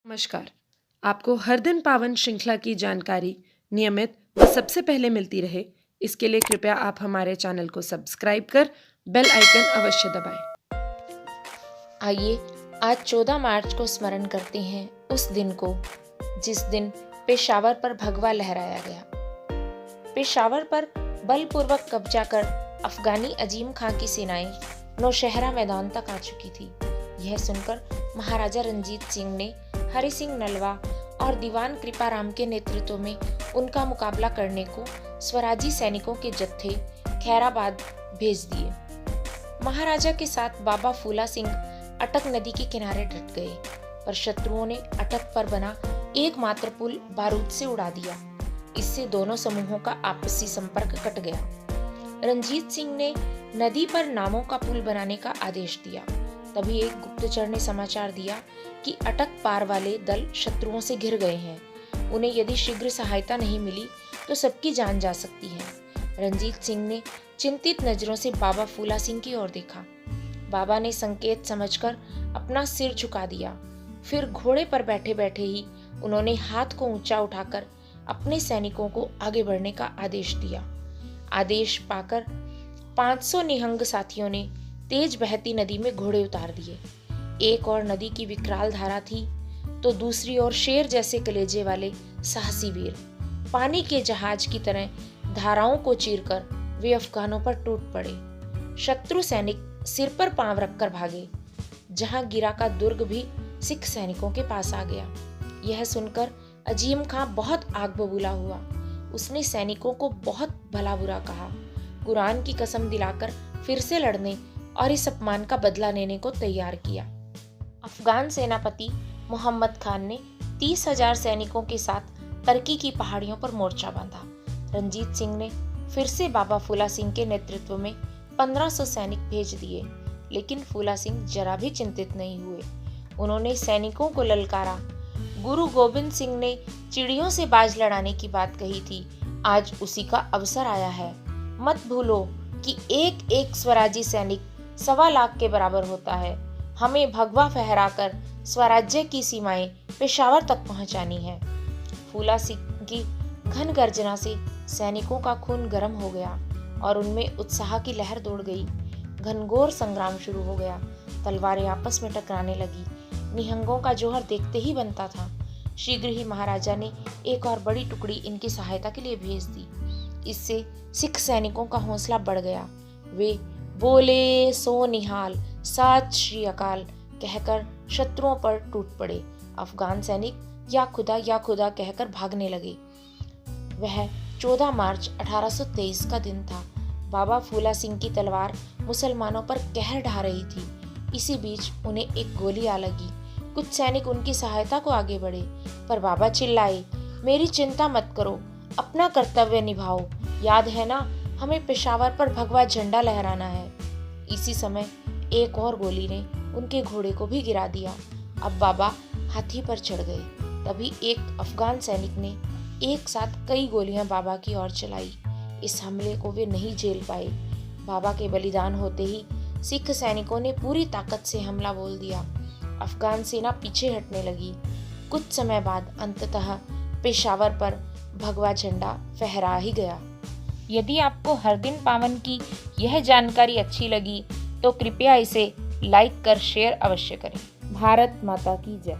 नमस्कार। आपको हर दिन पावन श्रृंखला की जानकारी नियमित व सबसे पहले मिलती रहे, इसके लिए कृपया आप हमारे चैनल को सब्सक्राइब कर बेल आइकन अवश्य दबाएं। आइए आज 14 मार्च को स्मरण करते हैं उस दिन को जिस दिन पेशावर पर भगवा लहराया गया। पेशावर पर बलपूर्वक कब्जा कर अफगानी अजीम खां की सेनाएं नौशहरा मैदान तक आ चुकी थी। यह सुनकर महाराजा रंजीत सिंह ने हरि सिंह नलवा और दीवान कृपाराम के नेतृत्व में उनका मुकाबला करने को स्वराजी सैनिकों के जत्थे खैराबाद भेज दिए। महाराजा के साथ बाबा फूला सिंह अटक नदी के किनारे डट गए, पर शत्रुओं ने अटक पर बना एकमात्र पुल बारूद से उड़ा दिया। इससे दोनों समूहों का आपसी संपर्क कट गया। रंजीत सिंह ने नदी पर नावों का पुल बनाने का आदेश दिया। तभी एक गुप्तचर ने समाचार दिया कि अटक पार वाले दल शत्रुओं से घिर गए हैं। उन्हें यदि शीघ्र सहायता नहीं मिली तो सबकी जान जा सकती है। रंजीत सिंह ने चिंतित नजरों से बाबा फूला सिंह की ओर देखा। बाबा ने संकेत समझकर अपना सिर झुका दिया। फिर घोड़े पर बैठे बैठे ही उन्होंने हाथ को ऊंचा उठाकर अपने सैनिकों को आगे बढ़ने का आदेश दिया। आदेश पाकर 500 निहंग साथियों ने तेज बहती नदी में घोड़े उतार दिए। एक और नदी की विकराल धारा थी तो दूसरी ओर शेर जैसे कलेजे वाले साहसी वीर पानी के जहाज की तरह धाराओं को चीरकर वे अफगानों पर टूट पड़े। शत्रु सैनिक सिर पर पांव रखकर भागे। जहां गिरा का दुर्ग भी सिख सैनिकों के पास आ गया। यह सुनकर अजीम खां बहुत आग बबूला हुआ। उसने सैनिकों को बहुत भला बुरा कहा, कुरान की कसम दिलाकर फिर से लड़ने और इस अपमान का बदला लेने को तैयार किया। अफगान सेनापति मोहम्मद खान ने 30,000 सैनिकों के साथ तरकी की पहाड़ियों पर मोर्चा बांधा। रंजीत सिंह ने फिर से बाबा फूला सिंह के नेतृत्व में 1500 सैनिक भेज दिए, लेकिन फूला सिंह जरा भी चिंतित नहीं हुए। उन्होंने सैनिकों को ललकारा। गुरु गोविंद सिंह ने चिड़ियों से बाज लड़ाने की बात कही थी, आज उसी का अवसर आया है। मत भूलो कि एक एक स्वराजी सैनिक 1.25 लाख के बराबर होता है। हमें भगवा फहराकर स्वराज्य की सीमाएं पेशावर तक पहुंचानी है। फूला सिंह की घन गर्जना से सैनिकों का खून गर्म हो गया और उनमें उत्साह की लहर दौड़ गई। घनघोर संग्राम शुरू हो गया। तलवारें आपस में टकराने लगी। निहंगों का जोहर देखते ही बनता था। शीघ्र ही महाराजा ने एक और बड़ी टुकड़ी इनकी सहायता के लिए भेज दी। इससे सिख सैनिकों का हौसला बढ़ गया। वे बोले सो निहाल, सत श्री अकाल कहकर शत्रुओं पर टूट पड़े। अफगान सैनिक या खुदा कहकर भागने लगे। वह 14 मार्च 1823 का दिन था। बाबा फूला सिंह की तलवार मुसलमानों पर कहर ढा रही थी। इसी बीच उन्हें एक गोली आ लगी। कुछ सैनिक उनकी सहायता को आगे बढ़े, पर बाबा चिल्लाए, मेरी चिंता मत करो, अपना कर्तव्य निभाओ। याद है ना, हमें पेशावर पर भगवा झंडा लहराना है। इसी समय एक और गोली ने उनके घोड़े को भी गिरा दिया। अब बाबा हाथी पर चढ़ गए। तभी एक अफगान सैनिक ने एक साथ कई गोलियां बाबा की ओर चलाई। इस हमले को वे नहीं झेल पाए। बाबा के बलिदान होते ही सिख सैनिकों ने पूरी ताकत से हमला बोल दिया। अफगान सेना पीछे हटने लगी। कुछ समय बाद अंततः पेशावर पर भगवा झंडा फहरा ही गया। यदि आपको हर दिन पावन की यह जानकारी अच्छी लगी तो कृपया इसे लाइक कर शेयर अवश्य करें। भारत माता की जय।